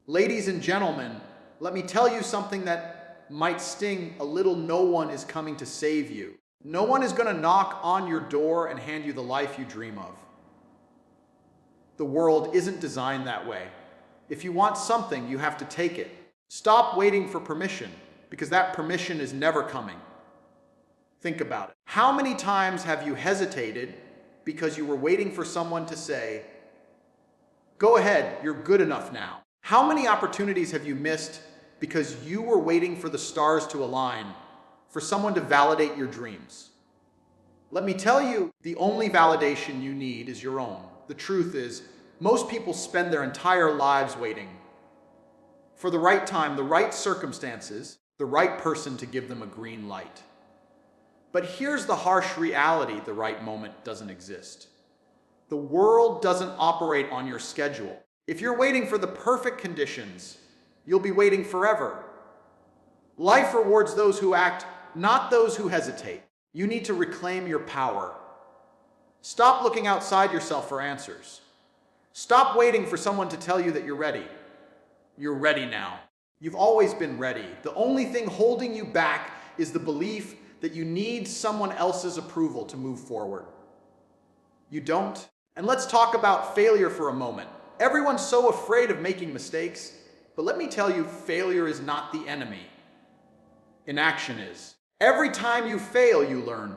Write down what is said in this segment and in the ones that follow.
Ladies and gentlemen, let me tell you something that might sting a little. No one is coming to save you. No one is going to knock on your door and hand you the life you dream of. The world isn't designed that way. If you want something, you have to take it. Stop waiting for permission, because that permission is never coming. Think about it. How many times have you hesitated because you were waiting for someone to say, "Go ahead, you're good enough now"? How many opportunities have you missed because you were waiting for the stars to align, for someone to validate your dreams? Let me tell you, the only validation you need is your own. The truth is, most people spend their entire lives waiting for the right time, the right circumstances, the right person to give them a green light. But here's the harsh reality: the right moment doesn't exist. The world doesn't operate on your schedule. If you're waiting for the perfect conditions, you'll be waiting forever. Life rewards those who act, not those who hesitate. You need to reclaim your power. Stop looking outside yourself for answers. Stop waiting for someone to tell you that you're ready. You're ready now. You've always been ready. The only thing holding you back is the belief that you need someone else's approval to move forward. You don't. And let's talk about failure for a moment. Everyone's so afraid of making mistakes, but let me tell you, failure is not the enemy. Inaction is. Every time you fail, you learn.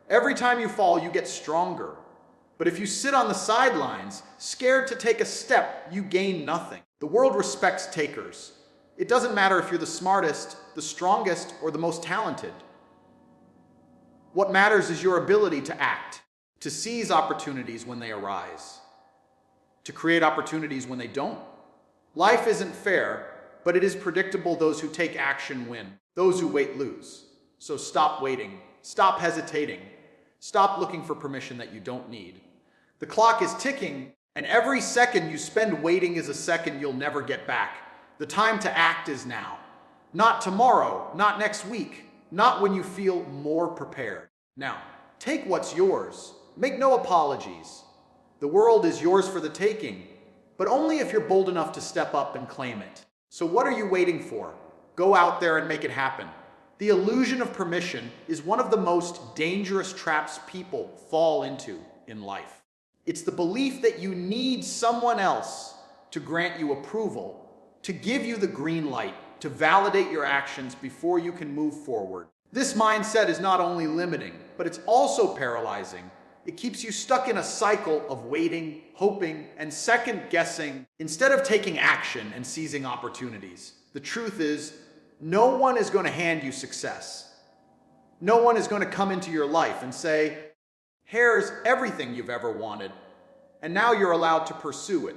Every time you fall, you get stronger. But if you sit on the sidelines, scared to take a step, you gain nothing. The world respects takers. It doesn't matter if you're the smartest, the strongest, or the most talented. What matters is your ability to act, to seize opportunities when they arise, to create opportunities when they don't. Life isn't fair, but it is predictable. Those who take action win. Those who wait lose. So stop waiting. Stop hesitating. Stop looking for permission that you don't need. The clock is ticking, and every second you spend waiting is a second you'll never get back. The time to act is now. Not tomorrow, not next week, not when you feel more prepared. Now, take what's yours. Make no apologies. The world is yours for the taking, but only if you're bold enough to step up and claim it. So what are you waiting for? Go out there and make it happen. The illusion of permission is one of the most dangerous traps people fall into in life. It's the belief that you need someone else to grant you approval, to give you the green light, to validate your actions before you can move forward. This mindset is not only limiting, but it's also paralyzing. It keeps you stuck in a cycle of waiting, hoping, and second-guessing instead of taking action and seizing opportunities. The truth is, no one is going to hand you success. No one is going to come into your life and say, "Here's everything you've ever wanted, and now you're allowed to pursue it."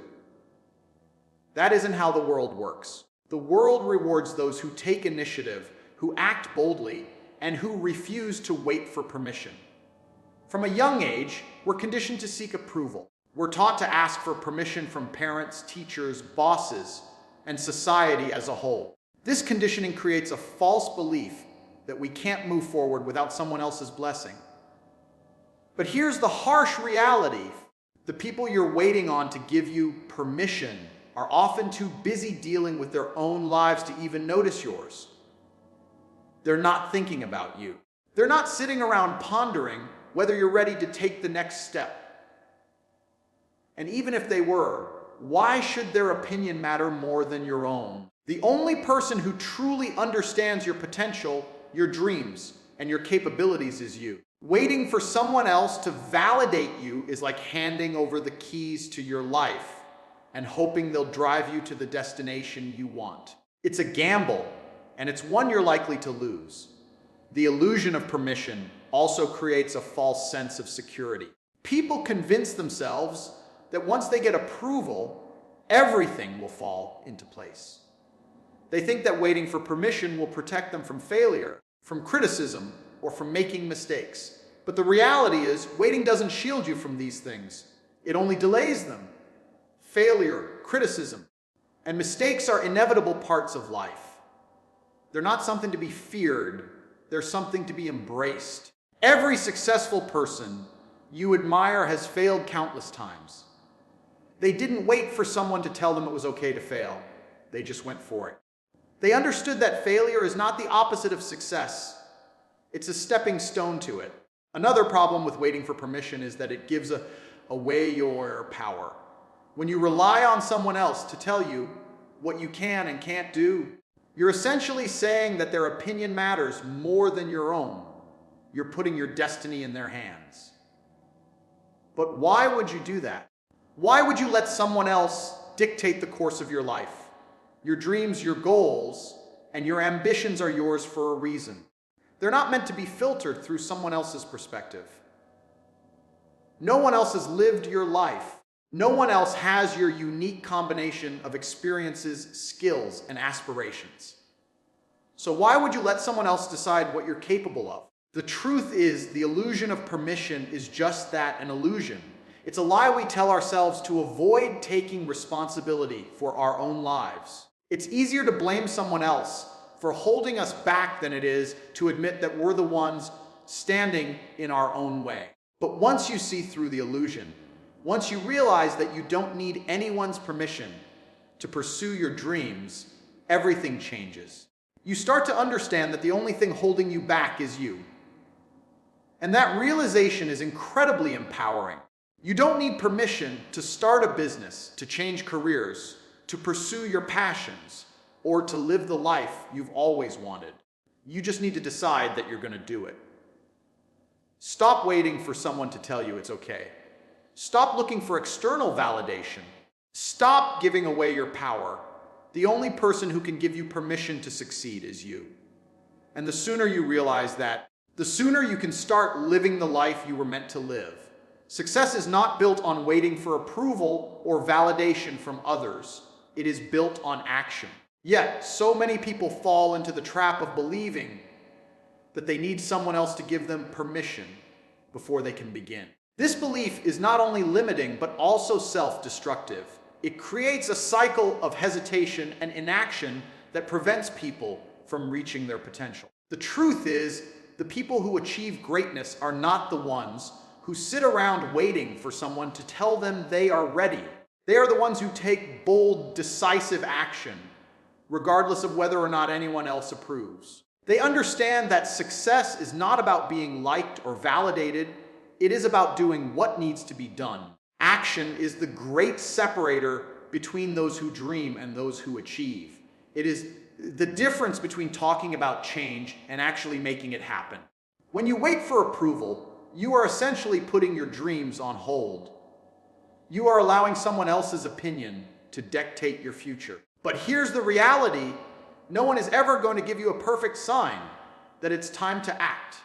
That isn't how the world works. The world rewards those who take initiative, who act boldly, and who refuse to wait for permission. From a young age, we're conditioned to seek approval. We're taught to ask for permission from parents, teachers, bosses, and society as a whole. This conditioning creates a false belief that we can't move forward without someone else's blessing. But here's the harsh reality. The people you're waiting on to give you permission are often too busy dealing with their own lives to even notice yours. They're not thinking about you. They're not sitting around pondering whether you're ready to take the next step. And even if they were, why should their opinion matter more than your own? The only person who truly understands your potential, your dreams, and your capabilities is you. Waiting for someone else to validate you is like handing over the keys to your life and hoping they'll drive you to the destination you want. It's a gamble, and it's one you're likely to lose. The illusion of permission also creates a false sense of security. People convince themselves that once they get approval, everything will fall into place. They think that waiting for permission will protect them from failure, from criticism, or from making mistakes. But the reality is, waiting doesn't shield you from these things. It only delays them. Failure, criticism, and mistakes are inevitable parts of life. They're not something to be feared. They're something to be embraced. Every successful person you admire has failed countless times. They didn't wait for someone to tell them it was okay to fail. They just went for it. They understood that failure is not the opposite of success. It's a stepping stone to it. Another problem with waiting for permission is that it gives away your power. When you rely on someone else to tell you what you can and can't do, you're essentially saying that their opinion matters more than your own. You're putting your destiny in their hands. But why would you do that? Why would you let someone else dictate the course of your life? Your dreams, your goals, and your ambitions are yours for a reason. They're not meant to be filtered through someone else's perspective. No one else has lived your life. No one else has your unique combination of experiences, skills, and aspirations. So why would you let someone else decide what you're capable of? The truth is, the illusion of permission is just that, an illusion. It's a lie we tell ourselves to avoid taking responsibility for our own lives. It's easier to blame someone else for holding us back than it is to admit that we're the ones standing in our own way. But once you see through the illusion, once you realize that you don't need anyone's permission to pursue your dreams, everything changes. You start to understand that the only thing holding you back is you. And that realization is incredibly empowering. You don't need permission to start a business, to change careers, to pursue your passions, or to live the life you've always wanted. You just need to decide that you're going to do it. Stop waiting for someone to tell you it's okay. Stop looking for external validation. Stop giving away your power. The only person who can give you permission to succeed is you. And the sooner you realize that, the sooner you can start living the life you were meant to live. Success is not built on waiting for approval or validation from others. It is built on action. Yet, so many people fall into the trap of believing that they need someone else to give them permission before they can begin. This belief is not only limiting, but also self-destructive. It creates a cycle of hesitation and inaction that prevents people from reaching their potential. The truth is, the people who achieve greatness are not the ones who sit around waiting for someone to tell them they are ready. They are the ones who take bold, decisive action, regardless of whether or not anyone else approves. They understand that success is not about being liked or validated. It is about doing what needs to be done. Action is the great separator between those who dream and those who achieve. It is the difference between talking about change and actually making it happen. When you wait for approval, you are essentially putting your dreams on hold. You are allowing someone else's opinion to dictate your future. But here's the reality: no one is ever going to give you a perfect sign that it's time to act.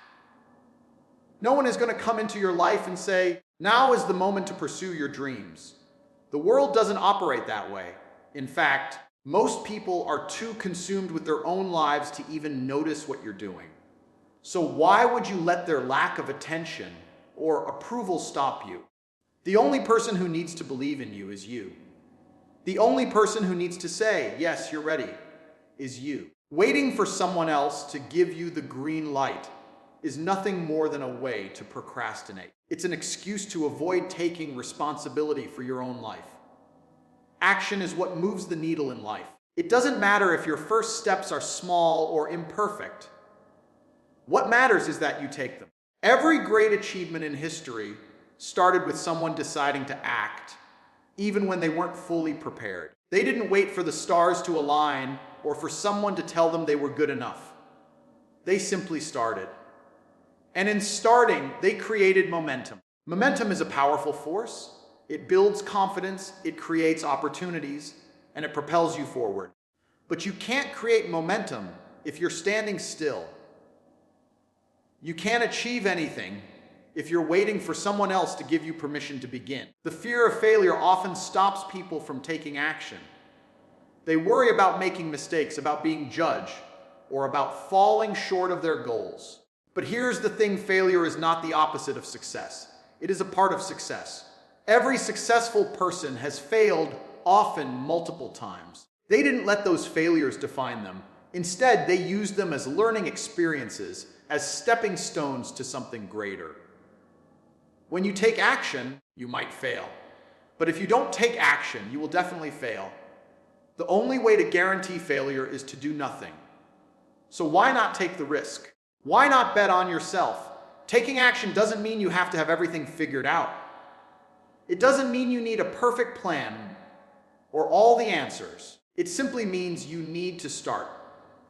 No one is going to come into your life and say, now is the moment to pursue your dreams. The world doesn't operate that way. In fact, most people are too consumed with their own lives to even notice what you're doing. So why would you let their lack of attention or approval stop you? The only person who needs to believe in you is you. The only person who needs to say, yes, you're ready, is you. Waiting for someone else to give you the green light is nothing more than a way to procrastinate. It's an excuse to avoid taking responsibility for your own life. Action is what moves the needle in life. It doesn't matter if your first steps are small or imperfect. What matters is that you take them. Every great achievement in history started with someone deciding to act, even when they weren't fully prepared. They didn't wait for the stars to align or for someone to tell them they were good enough. They simply started. And in starting, they created momentum. Momentum is a powerful force. It builds confidence, it creates opportunities, and it propels you forward. But you can't create momentum if you're standing still. You can't achieve anything if you're waiting for someone else to give you permission to begin. The fear of failure often stops people from taking action. They worry about making mistakes, about being judged, or about falling short of their goals. But here's the thing: failure is not the opposite of success. It is a part of success. Every successful person has failed, often multiple times. They didn't let those failures define them. Instead, they used them as learning experiences, as stepping stones to something greater. When you take action, you might fail. But if you don't take action, you will definitely fail. The only way to guarantee failure is to do nothing. So why not take the risk? Why not bet on yourself? Taking action doesn't mean you have to have everything figured out. It doesn't mean you need a perfect plan or all the answers. It simply means you need to start.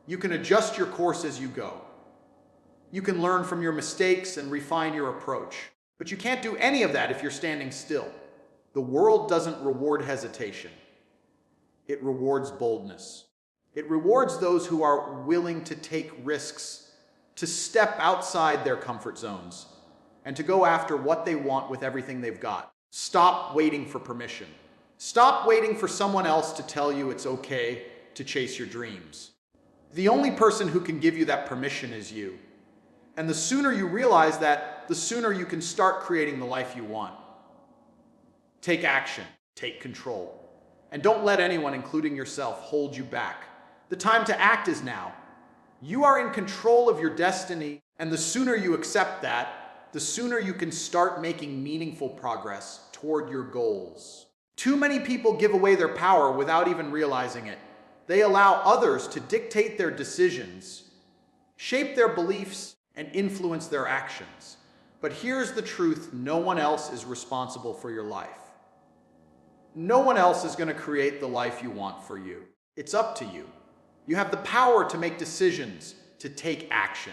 You can adjust your course as you go. You can learn from your mistakes and refine your approach. But you can't do any of that if you're standing still. The world doesn't reward hesitation. It rewards boldness. It rewards those who are willing to take risks, to step outside their comfort zones, and to go after what they want with everything they've got. Stop waiting for permission. Stop waiting for someone else to tell you it's okay to chase your dreams. The only person who can give you that permission is you. And the sooner you realize that, the sooner you can start creating the life you want. Take action, take control, and don't let anyone, including yourself, hold you back. The time to act is now. You are in control of your destiny, and the sooner you accept that, the sooner you can start making meaningful progress toward your goals. Too many people give away their power without even realizing it. They allow others to dictate their decisions, shape their beliefs, and influence their actions. But here's the truth: no one else is responsible for your life. No one else is going to create the life you want for you. It's up to you. You have the power to make decisions, to take action,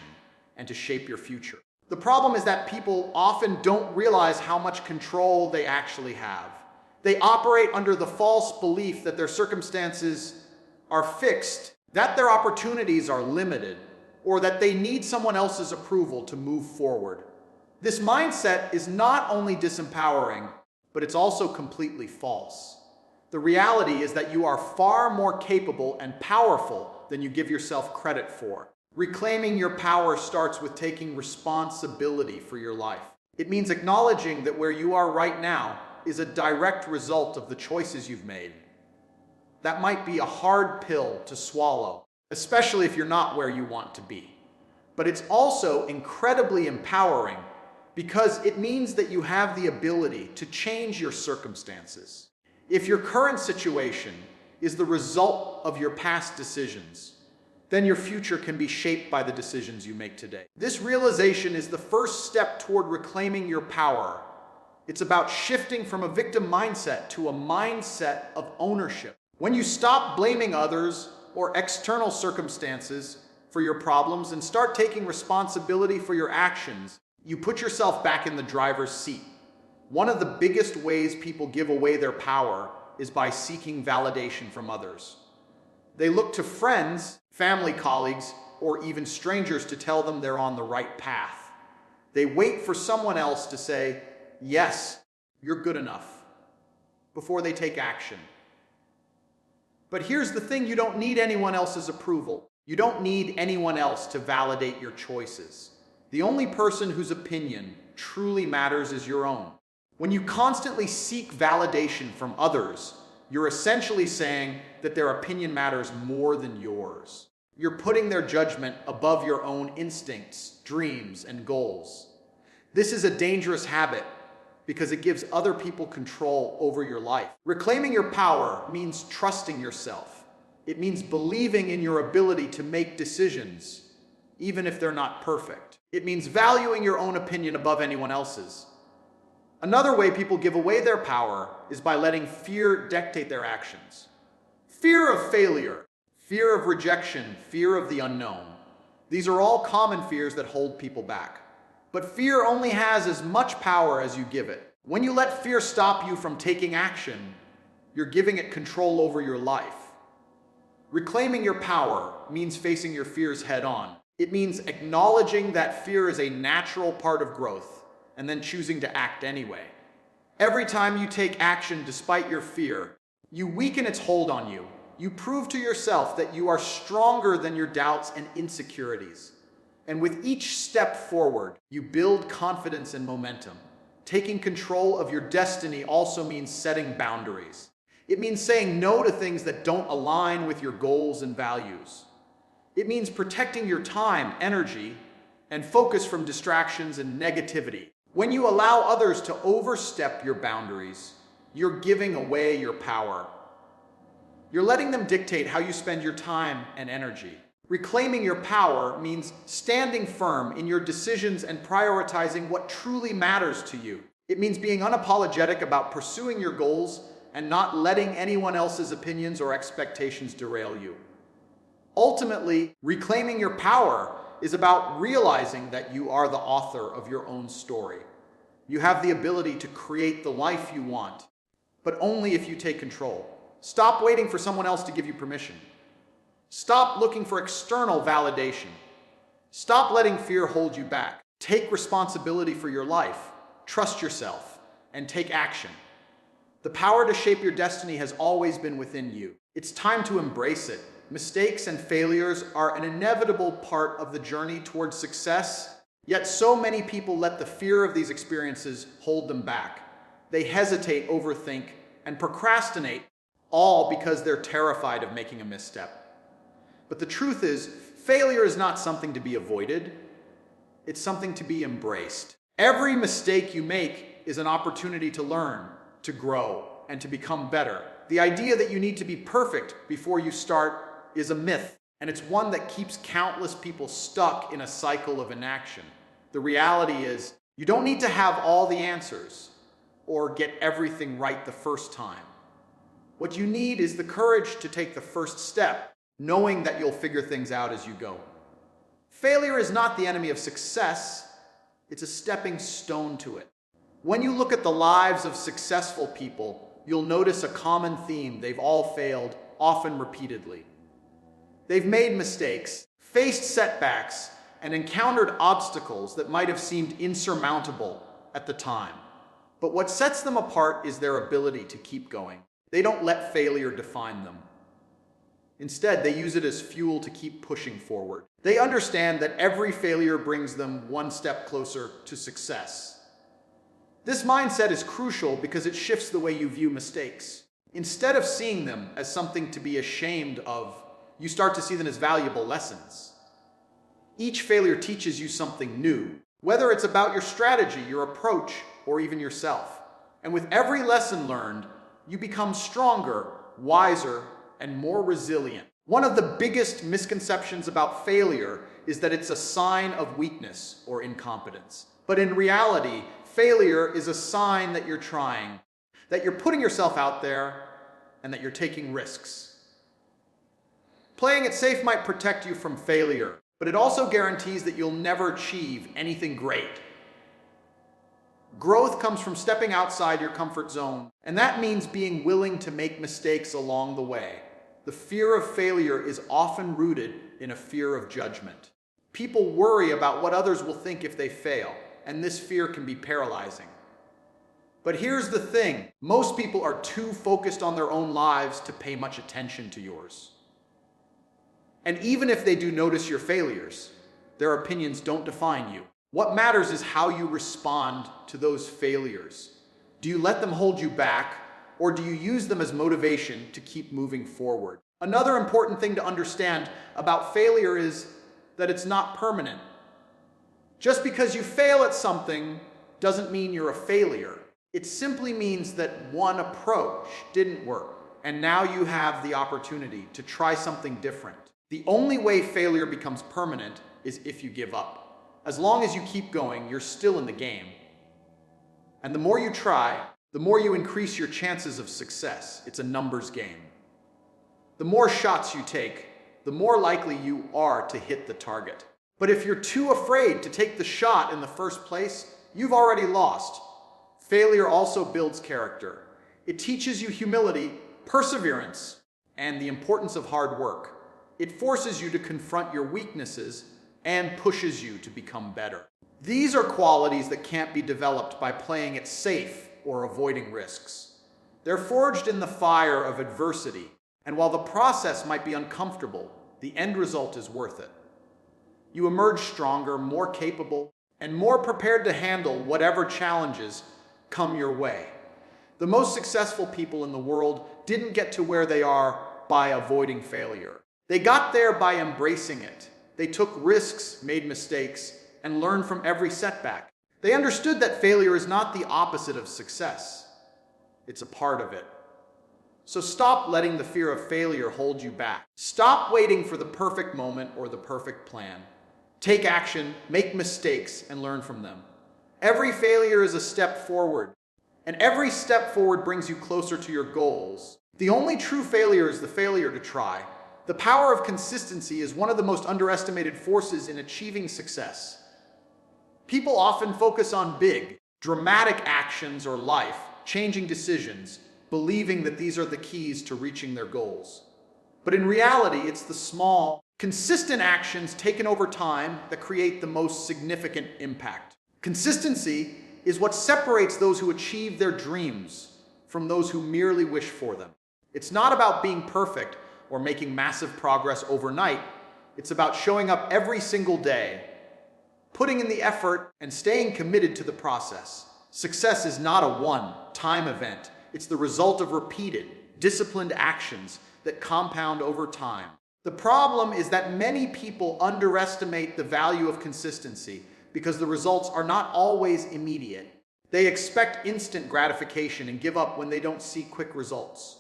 and to shape your future. The problem is that people often don't realize how much control they actually have. They operate under the false belief that their circumstances are fixed, that their opportunities are limited, or that they need someone else's approval to move forward. This mindset is not only disempowering, but it's also completely false. The reality is that you are far more capable and powerful than you give yourself credit for. Reclaiming your power starts with taking responsibility for your life. It means acknowledging that where you are right now is a direct result of the choices you've made. That might be a hard pill to swallow, especially if you're not where you want to be. But it's also incredibly empowering because it means that you have the ability to change your circumstances. If your current situation is the result of your past decisions, then your future can be shaped by the decisions you make today. This realization is the first step toward reclaiming your power. It's about shifting from a victim mindset to a mindset of ownership. When you stop blaming others or external circumstances for your problems and start taking responsibility for your actions, you put yourself back in the driver's seat. One of the biggest ways people give away their power is by seeking validation from others. They look to friends, family, colleagues, or even strangers to tell them they're on the right path. They wait for someone else to say, "Yes, you're good enough," before they take action. But here's the thing: you don't need anyone else's approval. You don't need anyone else to validate your choices. The only person whose opinion truly matters is your own. When you constantly seek validation from others, you're essentially saying that their opinion matters more than yours. You're putting their judgment above your own instincts, dreams, and goals. This is a dangerous habit because it gives other people control over your life. Reclaiming your power means trusting yourself. It means believing in your ability to make decisions, even if they're not perfect. It means valuing your own opinion above anyone else's. Another way people give away their power is by letting fear dictate their actions. Fear of failure, fear of rejection, fear of the unknown. These are all common fears that hold people back. But fear only has as much power as you give it. When you let fear stop you from taking action, you're giving it control over your life. Reclaiming your power means facing your fears head on. It means acknowledging that fear is a natural part of growth and then choosing to act anyway. Every time you take action despite your fear, you weaken its hold on you. You prove to yourself that you are stronger than your doubts and insecurities. And with each step forward, you build confidence and momentum. Taking control of your destiny also means setting boundaries. It means saying no to things that don't align with your goals and values. It means protecting your time, energy, and focus from distractions and negativity. When you allow others to overstep your boundaries, you're giving away your power. You're letting them dictate how you spend your time and energy. Reclaiming your power means standing firm in your decisions and prioritizing what truly matters to you. It means being unapologetic about pursuing your goals and not letting anyone else's opinions or expectations derail you. Ultimately, reclaiming your power is about realizing that you are the author of your own story. You have the ability to create the life you want, but only if you take control. Stop waiting for someone else to give you permission. Stop looking for external validation. Stop letting fear hold you back. Take responsibility for your life, trust yourself, and take action. The power to shape your destiny has always been within you. It's time to embrace it. Mistakes and failures are an inevitable part of the journey towards success, yet so many people let the fear of these experiences hold them back. They hesitate, overthink, and procrastinate, all because they're terrified of making a misstep. But the truth is, failure is not something to be avoided. It's something to be embraced. Every mistake you make is an opportunity to learn, to grow, and to become better. The idea that you need to be perfect before you start is a myth, and it's one that keeps countless people stuck in a cycle of inaction. The reality is, you don't need to have all the answers or get everything right the first time. What you need is the courage to take the first step, knowing that you'll figure things out as you go. Failure is not the enemy of success, it's a stepping stone to it. When you look at the lives of successful people, you'll notice a common theme. They've all failed, often repeatedly. They've made mistakes, faced setbacks, and encountered obstacles that might have seemed insurmountable at the time. But what sets them apart is their ability to keep going. They don't let failure define them. Instead, they use it as fuel to keep pushing forward. They understand that every failure brings them one step closer to success. This mindset is crucial because it shifts the way you view mistakes. Instead of seeing them as something to be ashamed of, you start to see them as valuable lessons. Each failure teaches you something new, whether it's about your strategy, your approach, or even yourself. And with every lesson learned, you become stronger, wiser, and more resilient. One of the biggest misconceptions about failure is that it's a sign of weakness or incompetence. But in reality, failure is a sign that you're trying, that you're putting yourself out there, and that you're taking risks. Playing it safe might protect you from failure, but it also guarantees that you'll never achieve anything great. Growth comes from stepping outside your comfort zone, and that means being willing to make mistakes along the way. The fear of failure is often rooted in a fear of judgment. People worry about what others will think if they fail, and this fear can be paralyzing. But here's the thing, most people are too focused on their own lives to pay much attention to yours. And even if they do notice your failures, their opinions don't define you. What matters is how you respond to those failures. Do you let them hold you back, or do you use them as motivation to keep moving forward? Another important thing to understand about failure is that it's not permanent. Just because you fail at something doesn't mean you're a failure. It simply means that one approach didn't work, and now you have the opportunity to try something different. The only way failure becomes permanent is if you give up. As long as you keep going, you're still in the game. And the more you try, the more you increase your chances of success. It's a numbers game. The more shots you take, the more likely you are to hit the target. But if you're too afraid to take the shot in the first place, you've already lost. Failure also builds character. It teaches you humility, perseverance, and the importance of hard work. It forces you to confront your weaknesses and pushes you to become better. These are qualities that can't be developed by playing it safe or avoiding risks. They're forged in the fire of adversity, and while the process might be uncomfortable, the end result is worth it. You emerge stronger, more capable, and more prepared to handle whatever challenges come your way. The most successful people in the world didn't get to where they are by avoiding failure. They got there by embracing it. They took risks, made mistakes, and learned from every setback. They understood that failure is not the opposite of success. It's a part of it. So stop letting the fear of failure hold you back. Stop waiting for the perfect moment or the perfect plan. Take action, make mistakes, and learn from them. Every failure is a step forward, and every step forward brings you closer to your goals. The only true failure is the failure to try. The power of consistency is one of the most underestimated forces in achieving success. People often focus on big, dramatic actions or life-changing decisions, believing that these are the keys to reaching their goals. But in reality, it's the small, consistent actions taken over time that create the most significant impact. Consistency is what separates those who achieve their dreams from those who merely wish for them. It's not about being perfect or making massive progress overnight. It's about showing up every single day, putting in the effort, and staying committed to the process. Success is not a one-time event. It's the result of repeated, disciplined actions that compound over time. The problem is that many people underestimate the value of consistency because the results are not always immediate. They expect instant gratification and give up when they don't see quick results.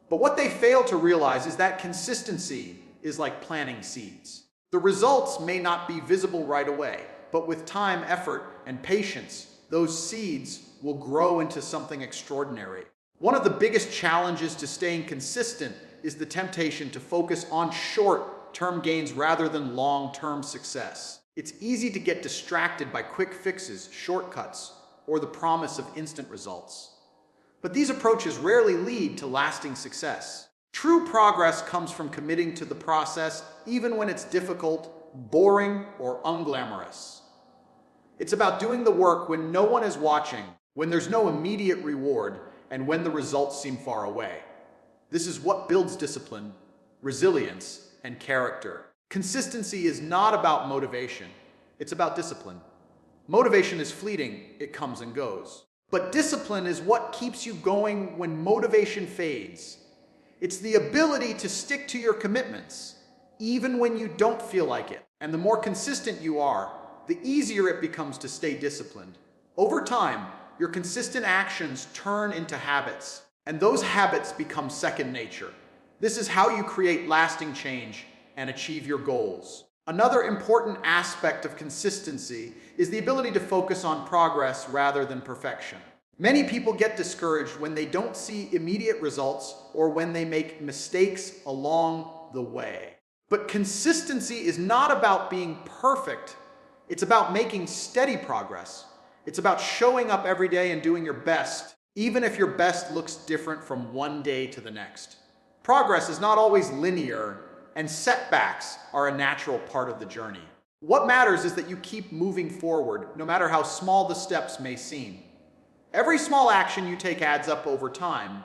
But what they fail to realize is that consistency is like planting seeds. The results may not be visible right away, but with time, effort, and patience, those seeds will grow into something extraordinary. One of the biggest challenges to staying consistent is the temptation to focus on short-term gains rather than long-term success. It's easy to get distracted by quick fixes, shortcuts, or the promise of instant results. But these approaches rarely lead to lasting success. True progress comes from committing to the process even when it's difficult, boring, or unglamorous. It's about doing the work when no one is watching, when there's no immediate reward, and when the results seem far away. This is what builds discipline, resilience, and character. Consistency is not about motivation. It's about discipline. Motivation is fleeting. It comes and goes. But discipline is what keeps you going when motivation fades. It's the ability to stick to your commitments, even when you don't feel like it. And the more consistent you are, the easier it becomes to stay disciplined. Over time, your consistent actions turn into habits, and those habits become second nature. This is how you create lasting change and achieve your goals. Another important aspect of consistency is the ability to focus on progress rather than perfection. Many people get discouraged when they don't see immediate results or when they make mistakes along the way. But consistency is not about being perfect. It's about making steady progress. It's about showing up every day and doing your best, even if your best looks different from one day to the next. Progress is not always linear, and setbacks are a natural part of the journey. What matters is that you keep moving forward, no matter how small the steps may seem. Every small action you take adds up over time,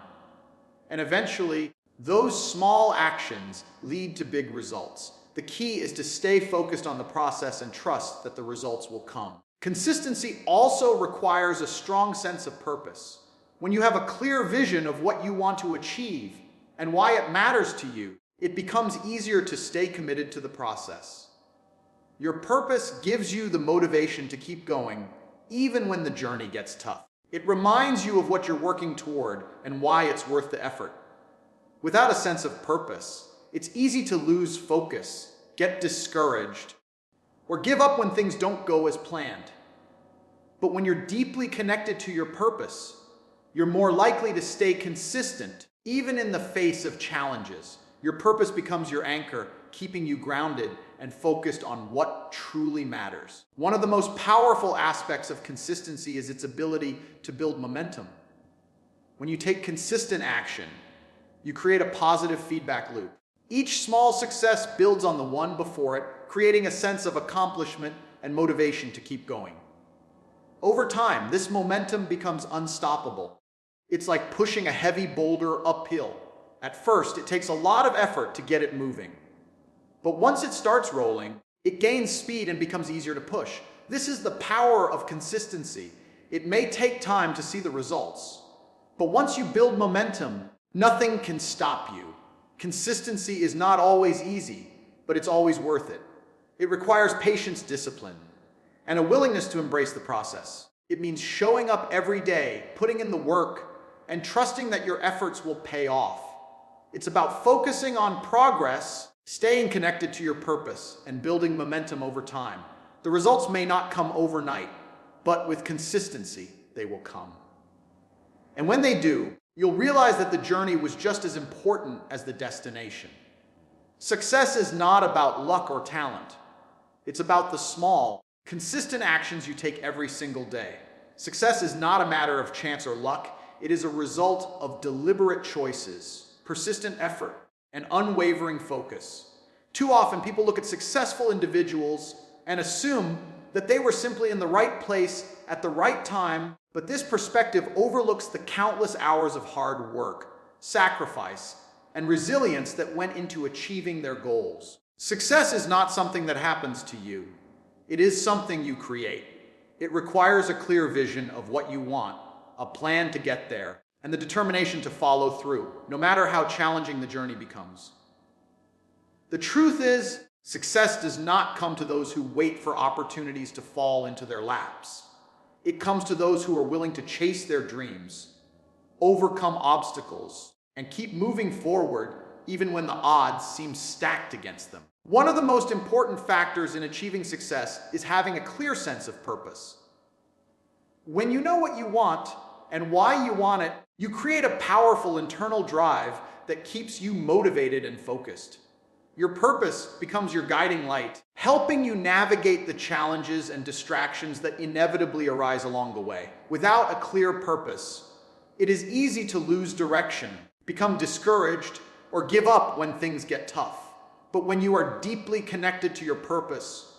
and eventually, those small actions lead to big results. The key is to stay focused on the process and trust that the results will come. Consistency also requires a strong sense of purpose. When you have a clear vision of what you want to achieve and why it matters to you, it becomes easier to stay committed to the process. Your purpose gives you the motivation to keep going, even when the journey gets tough. It reminds you of what you're working toward and why it's worth the effort. Without a sense of purpose, it's easy to lose focus, get discouraged, or give up when things don't go as planned. But when you're deeply connected to your purpose, you're more likely to stay consistent, even in the face of challenges. Your purpose becomes your anchor, keeping you grounded and focused on what truly matters. One of the most powerful aspects of consistency is its ability to build momentum. When you take consistent action, you create a positive feedback loop. Each small success builds on the one before it, creating a sense of accomplishment and motivation to keep going. Over time, this momentum becomes unstoppable. It's like pushing a heavy boulder uphill. At first, it takes a lot of effort to get it moving. But once it starts rolling, it gains speed and becomes easier to push. This is the power of consistency. It may take time to see the results, but once you build momentum, nothing can stop you. Consistency is not always easy, but it's always worth it. It requires patience, discipline, and a willingness to embrace the process. It means showing up every day, putting in the work, and trusting that your efforts will pay off. It's about focusing on progress, staying connected to your purpose, and building momentum over time. The results may not come overnight, but with consistency, they will come. And when they do, you'll realize that the journey was just as important as the destination. Success is not about luck or talent. It's about the small, consistent actions you take every single day. Success is not a matter of chance or luck. It is a result of deliberate choices, persistent effort, and unwavering focus. Too often, people look at successful individuals and assume that they were simply in the right place at the right time, but this perspective overlooks the countless hours of hard work, sacrifice, and resilience that went into achieving their goals. Success is not something that happens to you. It is something you create. It requires a clear vision of what you want, a plan to get there, and the determination to follow through, no matter how challenging the journey becomes. The truth is, success does not come to those who wait for opportunities to fall into their laps. It comes to those who are willing to chase their dreams, overcome obstacles, and keep moving forward even when the odds seem stacked against them. One of the most important factors in achieving success is having a clear sense of purpose. When you know what you want and why you want it, you create a powerful internal drive that keeps you motivated and focused. Your purpose becomes your guiding light, helping you navigate the challenges and distractions that inevitably arise along the way. Without a clear purpose, it is easy to lose direction, become discouraged, or give up when things get tough. But when you are deeply connected to your purpose,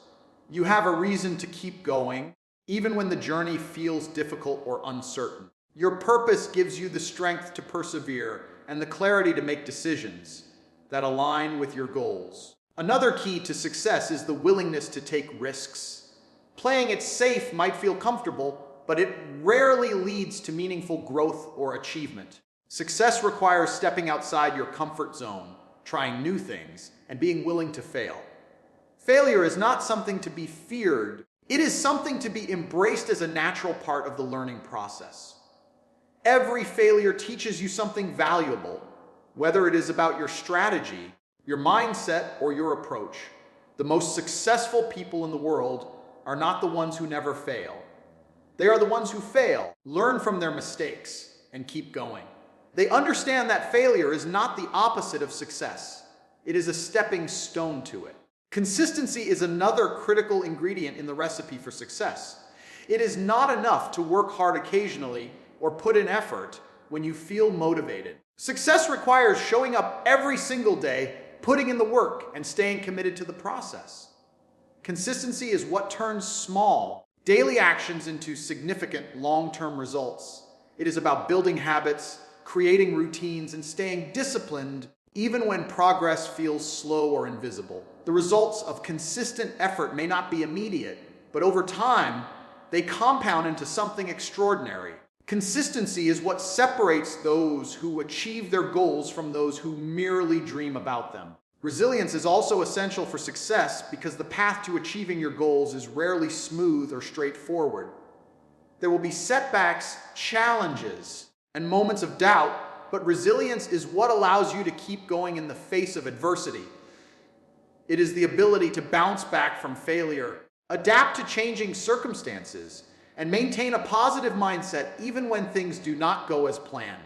you have a reason to keep going, even when the journey feels difficult or uncertain. Your purpose gives you the strength to persevere and the clarity to make decisions that align with your goals. Another key to success is the willingness to take risks. Playing it safe might feel comfortable, but it rarely leads to meaningful growth or achievement. Success requires stepping outside your comfort zone, trying new things, and being willing to fail. Failure is not something to be feared. It is something to be embraced as a natural part of the learning process. Every failure teaches you something valuable, whether it is about your strategy, your mindset, or your approach. The most successful people in the world are not the ones who never fail. They are the ones who fail, learn from their mistakes, and keep going. They understand that failure is not the opposite of success. It is a stepping stone to it. Consistency is another critical ingredient in the recipe for success. It is not enough to work hard occasionally or put in effort when you feel motivated. Success requires showing up every single day, putting in the work, and staying committed to the process. Consistency is what turns small, daily actions into significant long-term results. It is about building habits, creating routines, and staying disciplined even when progress feels slow or invisible. The results of consistent effort may not be immediate, but over time, they compound into something extraordinary. Consistency is what separates those who achieve their goals from those who merely dream about them. Resilience is also essential for success because the path to achieving your goals is rarely smooth or straightforward. There will be setbacks, challenges, and moments of doubt, but resilience is what allows you to keep going in the face of adversity. It is the ability to bounce back from failure, adapt to changing circumstances, and maintain a positive mindset even when things do not go as planned.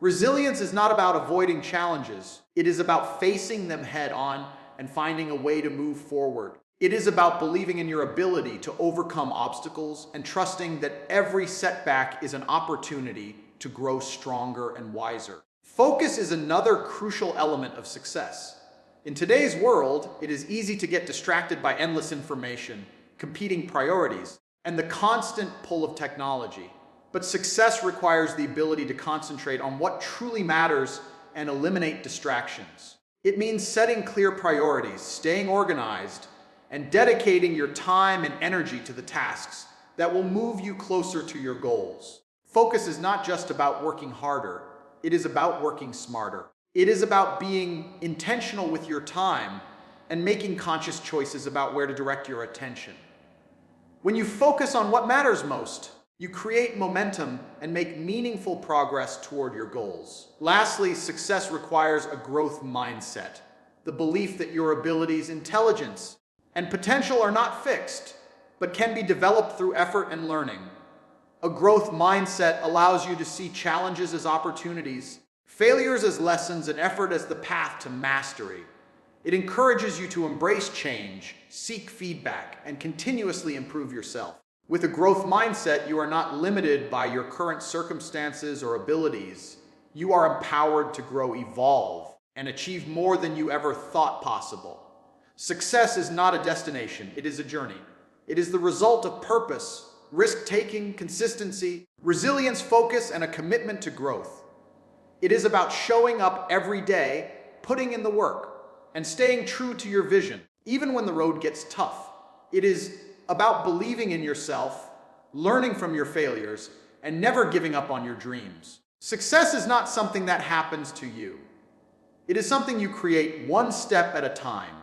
Resilience is not about avoiding challenges. It is about facing them head on and finding a way to move forward. It is about believing in your ability to overcome obstacles and trusting that every setback is an opportunity to grow stronger and wiser. Focus is another crucial element of success. In today's world, it is easy to get distracted by endless information, competing priorities, and the constant pull of technology. But success requires the ability to concentrate on what truly matters and eliminate distractions. It means setting clear priorities, staying organized, and dedicating your time and energy to the tasks that will move you closer to your goals. Focus is not just about working harder, it is about working smarter. It is about being intentional with your time and making conscious choices about where to direct your attention. When you focus on what matters most, You create momentum and make meaningful progress toward your goals. Lastly, success requires a growth mindset, the belief that your abilities, intelligence, and potential are not fixed, but can be developed through effort and learning. A growth mindset allows you to see challenges as opportunities, failures as lessons, and effort as the path to mastery. It encourages you to embrace change, seek feedback, and continuously improve yourself. With a growth mindset, you are not limited by your current circumstances or abilities. You are empowered to grow, evolve, and achieve more than you ever thought possible. Success is not a destination, it is a journey. It is the result of purpose, risk-taking, consistency, resilience, focus, and a commitment to growth. It is about showing up every day, putting in the work, and staying true to your vision, even when the road gets tough. It is about believing in yourself, learning from your failures, and never giving up on your dreams. Success is not something that happens to you. It is something you create one step at a time.